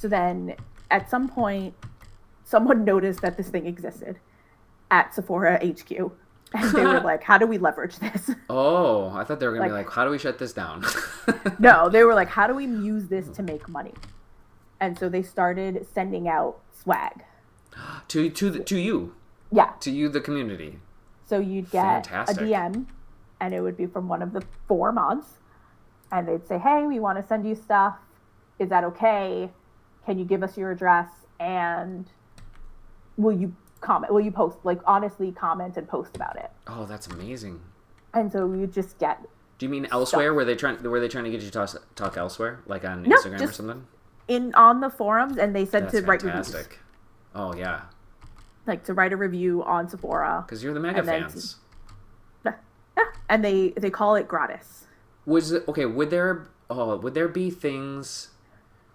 So then at some point, someone noticed that this thing existed at Sephora HQ. And they were like, how do we leverage this? Oh, I thought they were going to be like, how do we shut this down? No, they were like, how do we use this to make money? And so they started sending out swag. To you? Yeah. To you, the community. So you'd get a DM, and it would be from one of the 4 mods. And they'd say, hey, we want to send you stuff. Is that okay? Can you give us your address? And will you comment? Will you post? Like, honestly, comment and post about it. Oh, that's amazing. And so you just get. Do you mean elsewhere? Were they trying to get you to talk elsewhere, like on Instagram or something? On the forums, and they said to write reviews. Oh yeah. Like to write a review on Sephora. Because you're the mega fans. And they call it gratis. Would there be things?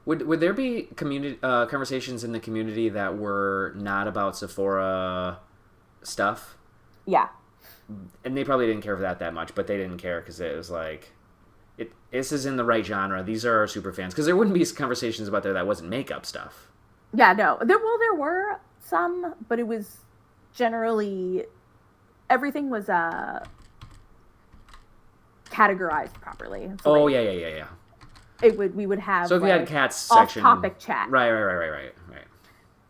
Would there be community conversations in the community that were not about Sephora stuff? Yeah. And they probably didn't care for that much, but they didn't care because it was like, this is in the right genre. These are our super fans. Because there wouldn't be conversations about there that wasn't makeup stuff. Yeah, no. There were some, but it was generally, everything was categorized properly. So yeah. We would have. So if you had cats section, off-topic chat. Right.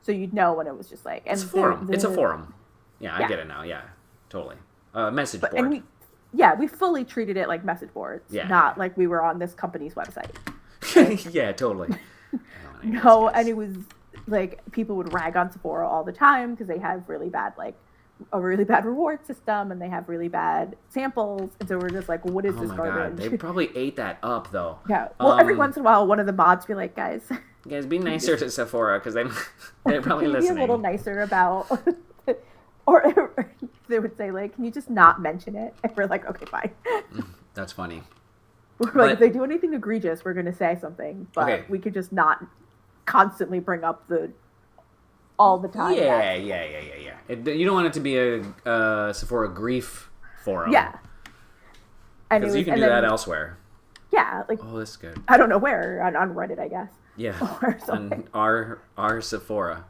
So you'd know when it was just like. And it's a forum. It's a forum. Yeah, I get it now. Yeah, totally. Message board. And we fully treated it like message boards, not like we were on this company's website. Yeah, totally. No, and it was like people would rag on Sephora all the time because they have a really bad reward system and they have really bad samples, and so we're just like, what is this garbage? God. They probably ate that up though. Yeah. Well, every once in a while, one of the mods be like, guys, be nicer to Sephora because they're probably listening. Be a little nicer about. Or they would say, like, can you just not mention it? And we're like, okay, fine. That's funny. We're like, if they do anything egregious, we're going to say something. But we could just not constantly bring up all the time. Yeah. You don't want it to be a Sephora grief forum. Yeah. Because you can do that elsewhere. Yeah. Like, oh, that's good. I don't know where. On Reddit, I guess. Yeah. Or something. On our Sephora.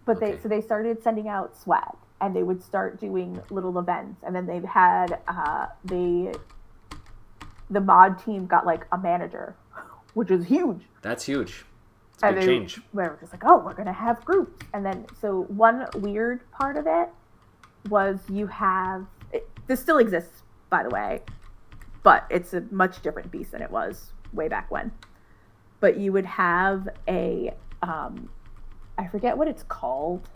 But they started sending out swag, and they would start doing little events, and then they had the mod team got like a manager, which is huge. That's huge. It's a big change. We were just like, oh, we're gonna have groups, and then so one weird part of it was this still exists, by the way, but it's a much different beast than it was way back when. But you would have a I forget what it's called,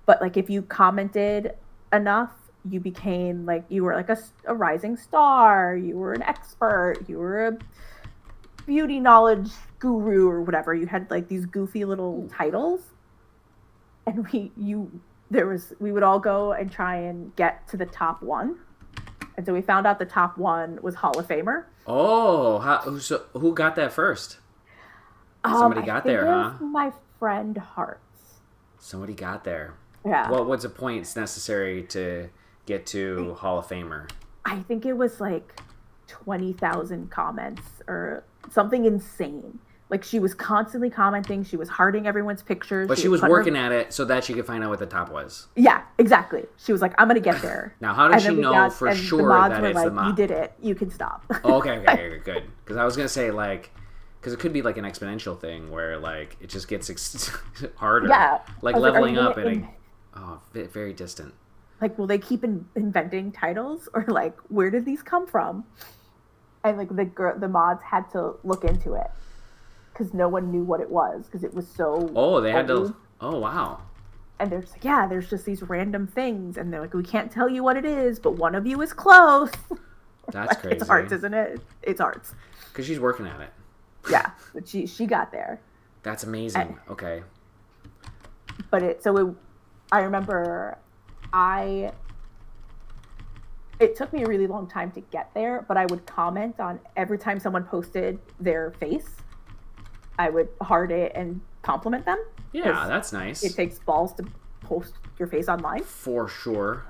but like if you commented enough, you became like, you were like a rising star, you were an expert, you were a beauty knowledge guru or whatever. You had like these goofy little titles, and we would all go and try and get to the top one. And so we found out the top one was Hall of Famer. Oh, so who got that first? Somebody got there, huh? My friend Hearts. Somebody got there. Yeah. Well, what's the points necessary to get to Hall of Famer? I think it was like 20,000 comments or something insane. Like, she was constantly commenting. She was hearting everyone's pictures. But she was working at it so that she could find out what the top was. Yeah, exactly. She was like, I'm going to get there. Now, how does she know for sure that it's the mod? You did it. You can stop. Okay, good. Because I was going to say, like, because it could be like an exponential thing where, like, it just gets harder. Yeah. Like leveling up very distant. Like, will they keep inventing titles? Or, like, where did these come from? And, like, the mods had to look into it. Because no one knew what it was. Because it was so... Oh, they had to... Oh, wow. And they're just like, yeah, there's just these random things. And they're like, we can't tell you what it is, but one of you is close. That's crazy. It's Hearts, isn't it? It's Hearts. Because she's working at it. Yeah, but she got there. That's amazing. Okay. But I remember it took me a really long time to get there, but I would comment on every time someone posted their face. I would heart it and compliment them. Yeah, that's nice. It takes balls to post your face online. For sure.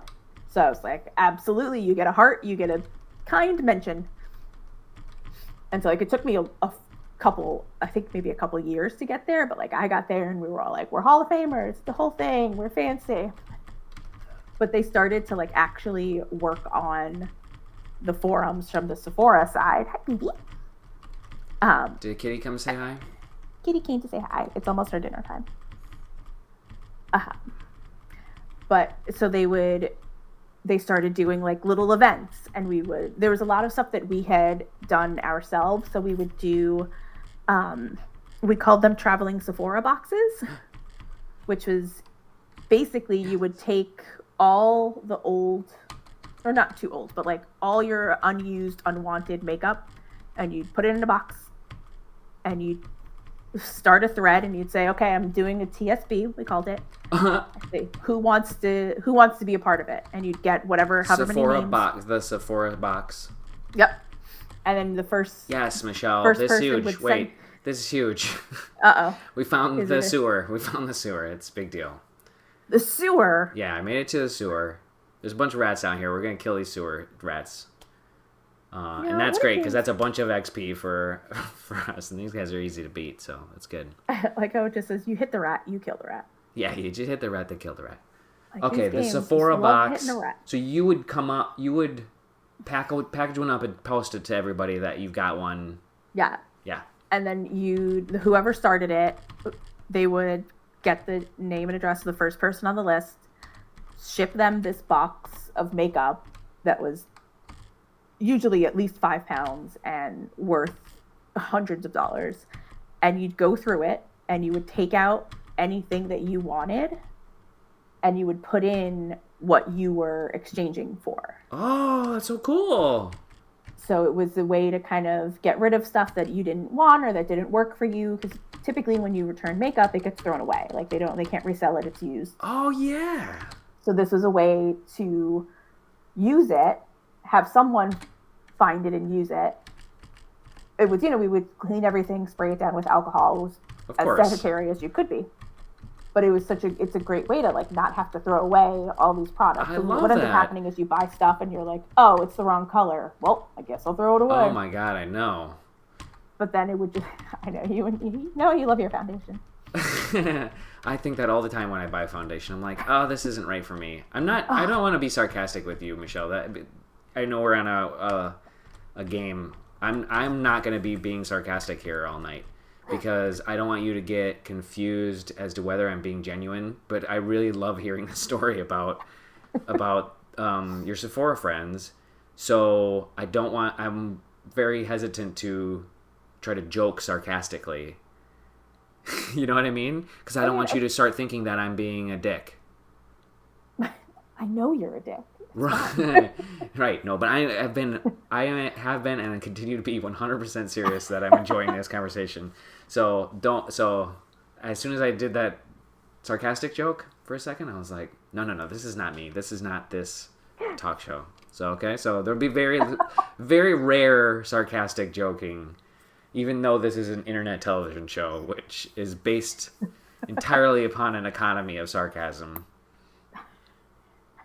So I was like, absolutely, you get a heart, you get a kind mention. And so, like, it took me I think maybe a couple years to get there, but like I got there and we were all like, we're Hall of Famers, the whole thing, we're fancy. But they started to like actually work on the forums from the Sephora side. Hi, Beefy. Did Kitty come say hi? Kitty came to say hi. It's almost our dinner time. But so they started doing like little events, and there was a lot of stuff that we had done ourselves. So we would do, we called them traveling Sephora boxes, which was basically you would take all the old, or not too old, but like all your unused, unwanted makeup, and you'd put it in a box, and you'd start a thread, and you'd say, okay, I'm doing a TSB, we called it. Say, who wants to be a part of it? And you'd get however Sephora many names. box, the Sephora box. Yep. And then the first. Yes, Michelle. First this is person huge. Wait, this is huge. We found the sewer. We found the sewer. It's a big deal. The sewer. Yeah, I made it to the sewer. There's a bunch of rats down here. We're gonna kill these sewer rats. And that's great because that's a bunch of XP for us, and these guys are easy to beat, so that's good. Like how it just says, you hit the rat, you kill the rat. Yeah, you just hit the rat that killed the rat. Like okay, the Sephora box. So you would come up, you would package one up and post it to everybody that you've got one. Yeah. Yeah. And then whoever started it, they would get the name and address of the first person on the list, ship them this box of makeup that was usually at least 5 pounds and worth hundreds of dollars. And you'd go through it and you would take out anything that you wanted and you would put in what you were exchanging for. Oh, that's so cool. So it was a way to kind of get rid of stuff that you didn't want or that didn't work for you, because typically when you return makeup, it gets thrown away. Like they can't resell it, it's used. Oh yeah. So this was a way to use it, have someone find it and use it. It was, we would clean everything, spray it down with alcohol. It was as sanitary as you could be. But it was it's a great way to like not have to throw away all these products. I love what ends up happening is you buy stuff and you're like, oh, it's the wrong color. Well, I guess I'll throw it away. Oh my God, I know. But then it would just, I know, you know you love your foundation. I think that all the time when I buy foundation. I'm like, oh, this isn't right for me. I don't want to be sarcastic with you, Michelle. I know we're on a game. I'm not going to be being sarcastic here all night, because I don't want you to get confused as to whether I'm being genuine. But I really love hearing the story about your Sephora friends. So I'm very hesitant to try to joke sarcastically. You know what I mean? Because I don't want you to start thinking that I'm being a dick. I know you're a dick. Right. Right. No, but I have been and continue to be 100% serious that I'm enjoying this conversation. So as soon as I did that sarcastic joke for a second, I was like, no, this is not me. This is not this talk show. So, okay. So there'll be very, very rare sarcastic joking, even though this is an internet television show, which is based entirely upon an economy of sarcasm.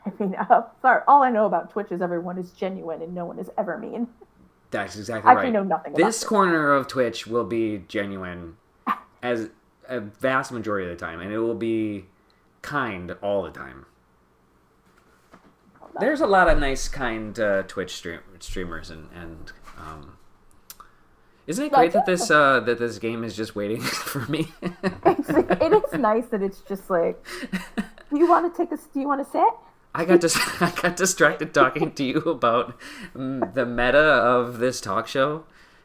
I mean, sorry, all I know about Twitch is everyone is genuine and no one is ever mean. That's exactly right. I know nothing about this corner of Twitch will be genuine as a vast majority of the time, and it will be kind all the time. There's a lot of nice, kind Twitch streamers, and isn't it great that this game is just waiting for me? It is nice that it's just like, do you want to sit? I got distracted talking to you about the meta of this talk show,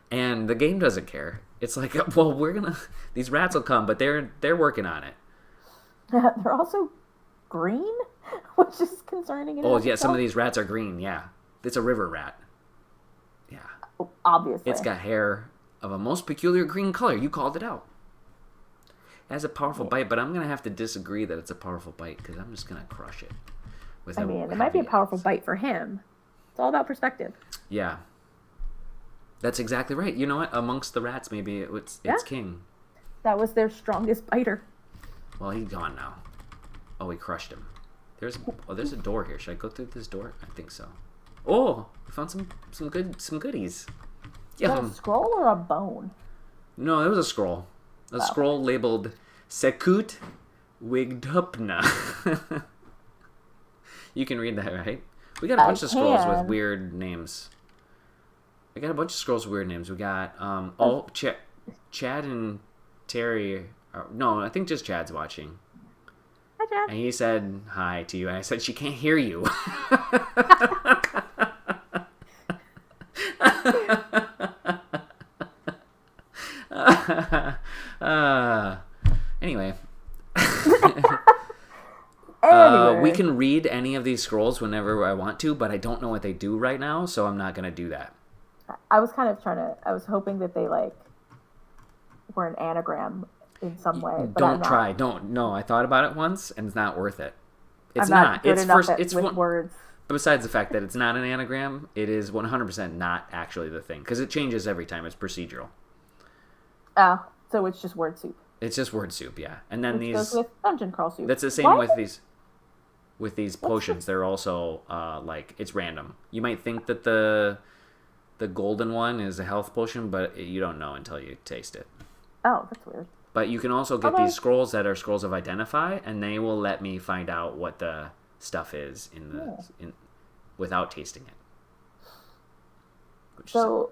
and the game doesn't care. It's like, well, these rats will come, but they're working on it. They're also green, which is concerning. Oh yeah, some of these rats are green. Yeah, it's a river rat. Yeah, obviously. It's got hair of a most peculiar green color. You called it out. It has a powerful bite, but I'm gonna have to disagree that it's a powerful bite, because I'm just gonna crush it. It might be a powerful bite for him. It's all about perspective. Yeah. That's exactly right. You know what? Amongst the rats, maybe it's king. That was their strongest biter. Well, he's gone now. Oh, we crushed him. There's a door here. Should I go through this door? I think so. Oh, we found some goodies. Is that a scroll or a bone? No, it was a scroll. A scroll labeled Sekut Wigdupna. You can read that, right? We got a bunch of scrolls with weird names. We got a bunch of scrolls with weird names. We got Chad and Terry. No, I think just Chad's watching. Hi, Chad. And he said hi to you, and I said she can't hear you. Anyway. We can read any of these scrolls whenever I want to, but I don't know what they do right now, so I'm not going to do that. I was kind of I was hoping that they like were an anagram in some way. But don't try. Don't. No, I thought about it once, and it's not worth it. It's I'm not. Good It's enough first. It's with words. Besides the fact that it's not an anagram, it is 100% not actually the thing, because it changes every time. It's procedural. Oh, so it's just word soup. It's just word soup, yeah. And then Which goes with dungeon crawl soup. That's the same with these. With these potions, they're also like it's random. You might think that the golden one is a health potion, but you don't know until you taste it. Oh, that's weird. But you can also get these scrolls that are scrolls of identify, and they will let me find out what the stuff is in without tasting it. So,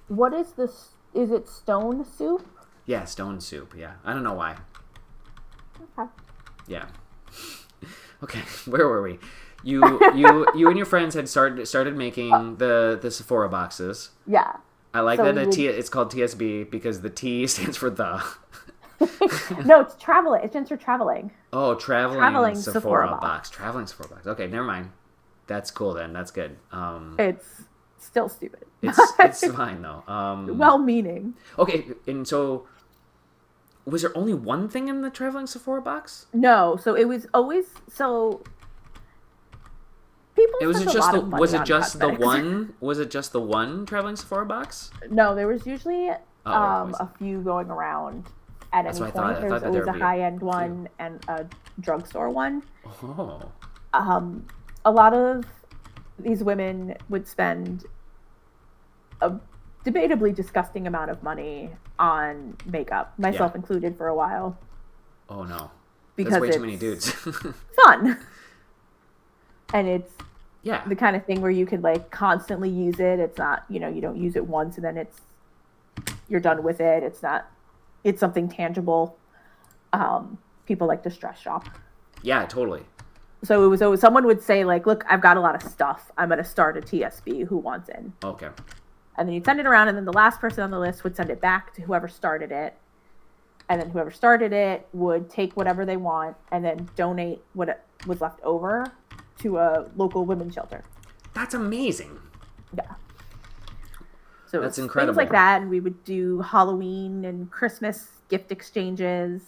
what is this? Is it stone soup? Yeah, stone soup. Yeah, I don't know why. Okay. Yeah. Okay, where were we? You and your friends had started making the Sephora boxes. Yeah. I like that it's called TSB because the T stands for the. No, it's traveling. It stands for traveling. Oh, traveling Sephora box. Traveling Sephora box. Okay, never mind. That's cool then. That's good. It's still stupid. It's fine though. Well-meaning. Okay, and so was there only one thing in the traveling Sephora box? No, so it was always so. People. Was it just the one traveling Sephora box? No, there was usually a few going around at any point. There was always a high-end one and a drugstore one. Oh. A lot of these women would spend a debatably disgusting amount of money on makeup, myself included for a while. Oh no. Because that's way too many dudes. Fun. And it's yeah, the kind of thing where you could like constantly use it. It's not, you don't use it once and then you're done with it. It's something tangible. People like to stress shop. Yeah, totally. So it was always someone would say like, look, I've got a lot of stuff. I'm going to start a TSB. Who wants in? Okay. And then you'd send it around, and then the last person on the list would send it back to whoever started it. And then whoever started it would take whatever they want and then donate what was left over to a local women's shelter. That's amazing. Yeah. So that's incredible. Things like that, and we would do Halloween and Christmas gift exchanges,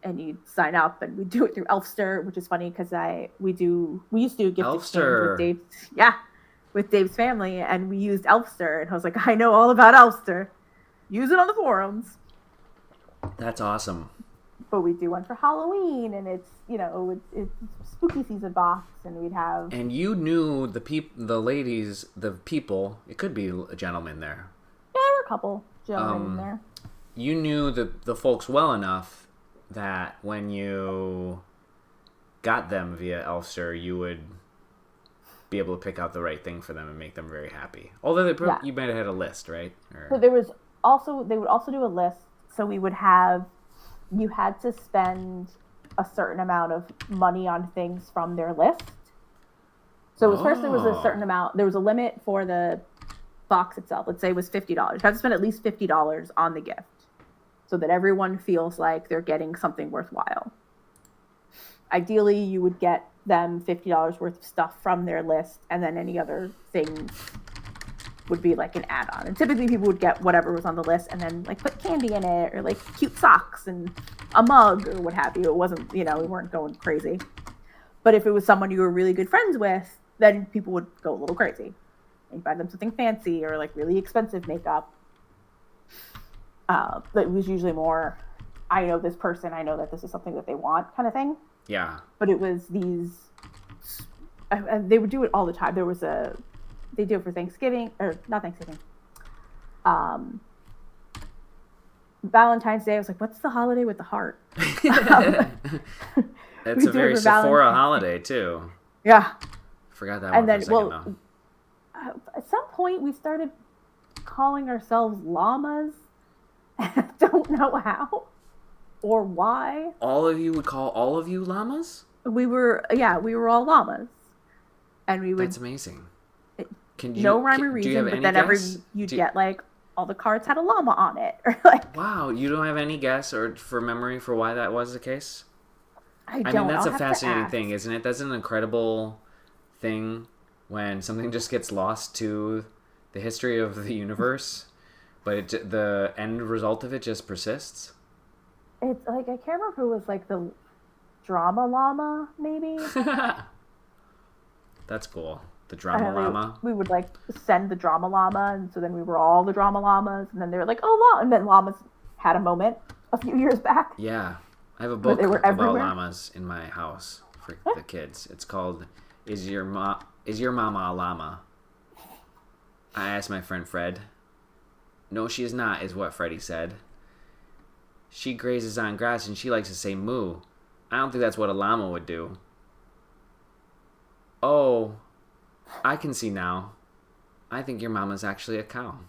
and you'd sign up, and we'd do it through Elfster, which is funny because we used to do a gift exchange with Dave's family, and we used Elfster, and I was like, I know all about Elfster. Use it on the forums. That's awesome. But we do one for Halloween, and it's spooky season box, and we'd have. And you knew the ladies, the people. It could be a gentleman there. Yeah, there were a couple gentlemen in there. You knew the folks well enough that when you got them via Elfster, you would be able to pick out the right thing for them and make them very happy. Although you might have had a list, right? So they would also do a list. So we would have, you had to spend a certain amount of money on things from their list. So first there was a certain amount, there was a limit for the box itself. Let's say it was $50. You have to spend at least $50 on the gift so that everyone feels like they're getting something worthwhile. Ideally, you would get them $50 worth of stuff from their list, and then any other things would be like an add-on. And typically people would get whatever was on the list and then like put candy in it or like cute socks and a mug or what have you. It wasn't, we weren't going crazy. But if it was someone you were really good friends with, then people would go a little crazy and buy them something fancy or like really expensive makeup. But it was usually more, I know this person, I know that this is something that they want kind of thing. Yeah. But it was they would do it all the time. They do it for Thanksgiving, or not Thanksgiving. Valentine's Day, I was like, what's the holiday with the heart? Um, It's we a do it very for Sephora Valentine's. holiday too. Yeah. Forgot that one And for a then, second well, though. at some point we started calling ourselves llamas. I don't know how or why. All of you would call all of you llamas? We were all llamas. And we would, That's amazing. no rhyme or Do you have reason, but any then guess? you'd get like, all the cards had a llama on it. Or like, Wow, you don't have any guess or for memory for why that was the case? I I mean, don't. that's I'll a have to fascinating ask. thing, isn't it? That's an incredible thing when something just gets lost to the history of the universe, but the end result of it just persists. It's like, I can't remember who was like the drama llama, maybe. That's cool. The I drama don't know, llama. we would like send the drama llama, and so then we were all the drama llamas, and then they were like, oh, llama. And then llamas had a moment a few years back Yeah. I have a where book they were about everywhere. llamas in my house for the kids. It's called Is Your Mama a Llama? I asked my friend Fred. No, she is not, is what Freddie said. She grazes on grass and she likes to say moo. I don't think that's what a llama would do. Oh, I can see now. I think your mama's actually a cow.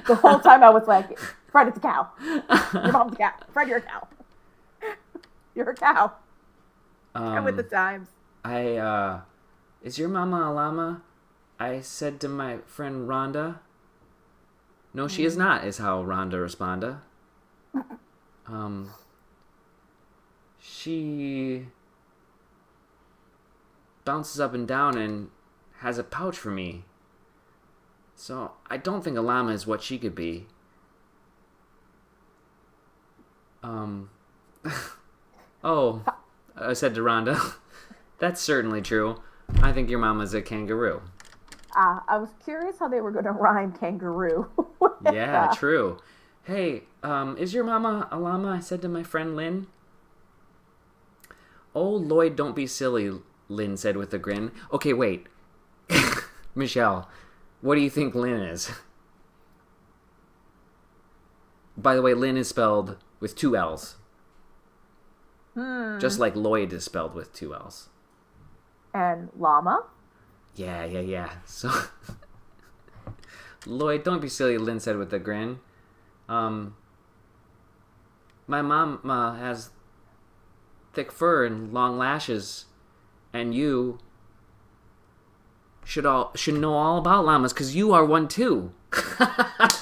The whole time I was like, Fred, it's a cow. Your mom's a cow. Fred, you're a cow. You're a cow. I'm with the times. Is your mama a llama? I said to my friend Rhonda. No, she is not, is how Rhonda responded. She bounces up and down and has a pouch for me. So I don't think a llama is what she could be. Oh, I said to Rhonda, that's certainly true. I think your mama's a kangaroo. I was curious how they were going to rhyme kangaroo. with, Yeah, true. Hey, is your mama a llama? I said to my friend Lynn. Oh, Lloyd, don't be silly, Lynn said with a grin. Okay, wait. Michelle, what do you think Lynn is? By the way, Lynn is spelled with two L's. Just like Lloyd is spelled with two L's. And llama? Yeah. So, Lloyd, don't be silly, Lynn said with a grin. My mom has thick fur and long lashes, and you should know all about llamas because you are one too.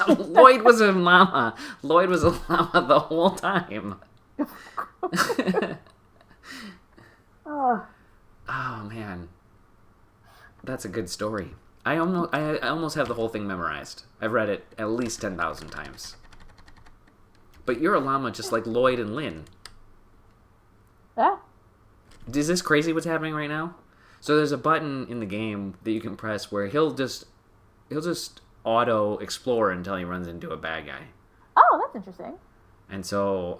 Lloyd was a llama. Lloyd was a llama the whole time. Oh, Oh man, that's a good story. I almost have the whole thing memorized. I've read it at least 10,000 times. But you're a llama just like Lloyd and Lynn. yeah. Is this crazy what's happening right now? So there's a button in the game that you can press where he'll just auto explore until he runs into a bad guy. Oh, that's interesting. And so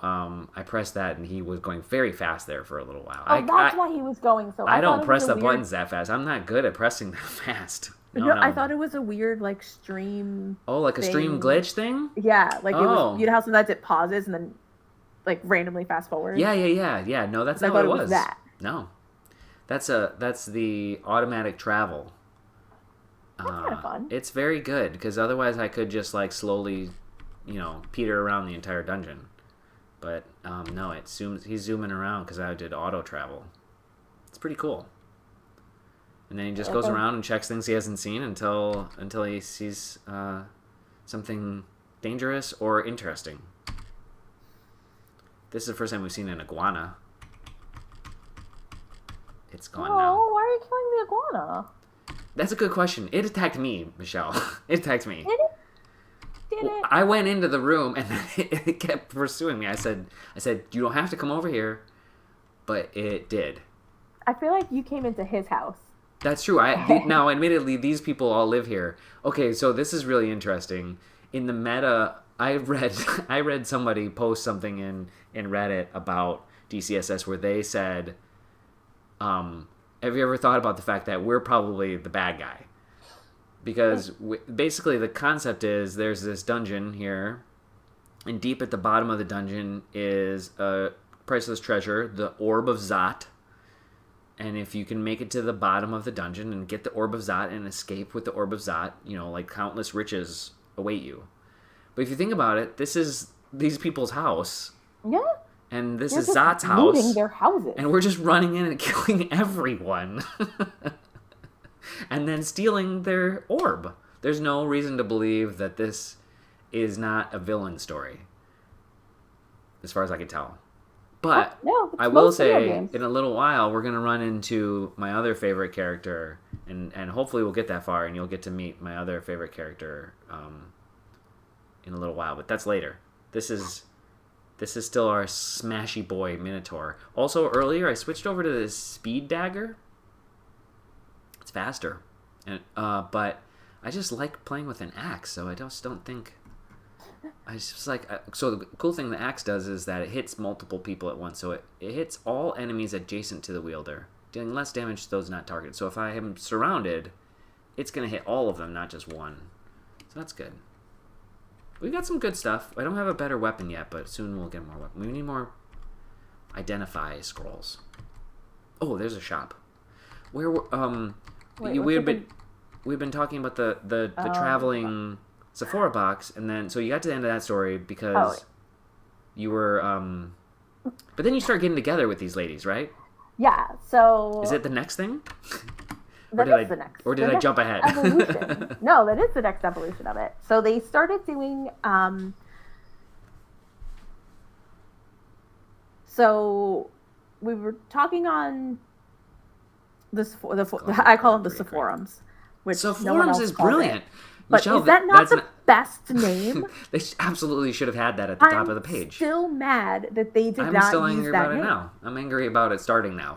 I pressed that, and he was going very fast there for a little while. Oh, that's why he was going so. I thought don't it press was the a weird... buttons that fast. I'm not good at pressing that fast. No, I thought it was a weird like stream. Oh, like a stream thing. glitch thing? Yeah, like it Oh. was. You know how sometimes it pauses and then like randomly fast forward. Yeah. No, that's I not thought what it was that. No, that's the automatic travel. That's kind of fun. It's very good because otherwise I could just like slowly, peter around the entire dungeon. But no, he's zooming around because I did auto travel. It's pretty cool. And then he just goes around and checks things he hasn't seen until he sees something dangerous or interesting. This is the first time we've seen an iguana. It's gone now. Oh, why are you killing the iguana? That's a good question. It attacked me, Michelle. It attacked me. Did it? Did it? I went into the room and it kept pursuing me. I said, you don't have to come over here, but it did. I feel like you came into his house. That's true. Now, admittedly, these people all live here. Okay, so this is really interesting. In the meta, I read somebody post something in Reddit about DCSS where they said, have you ever thought about the fact that we're probably the bad guy? because basically the concept is there's this dungeon here, and deep at the bottom of the dungeon is a priceless treasure, the Orb of Zot. And if you can make it to the bottom of the dungeon and get the Orb of Zot and escape with the Orb of Zot, like countless riches await you. But if you think about it, this is these people's house. Yeah. And this You're is just Zot's house. looting their houses. And we're just running in and killing everyone. And then stealing their orb. There's no reason to believe that this is not a villain story. As far as I can tell. But no, I will say, in a little while, we're going to run into my other favorite character. And hopefully we'll get that far and you'll get to meet my other favorite character in a little while. But that's later. This is still our smashy boy Minotaur. Also, earlier I switched over to this speed dagger. It's faster, but I just like playing with an axe. So I just don't think. I just like so. The cool thing the axe does is that it hits multiple people at once. So it hits all enemies adjacent to the wielder, dealing less damage to those not targeted. So if I am surrounded, it's gonna hit all of them, not just one. So that's good. We got some good stuff. I don't have a better weapon yet, but soon we'll get more weapon. We need more identify scrolls. Oh, there's a shop. Where we've been talking about the traveling Sephora box, and then so you got to the end of that story because you were but then you start getting together with these ladies, right? Yeah. So is it the next thing? That is the next. Or did I jump ahead? Evolution. No, that is the next evolution of it. So they started doing. So we were talking on I call them the Sepforums, which Sepforums is brilliant. But Michelle, is that not the best name? They absolutely should have had that at the top of the page. I'm still mad that they did not use that name. I'm still angry about it now. I'm angry about it starting now.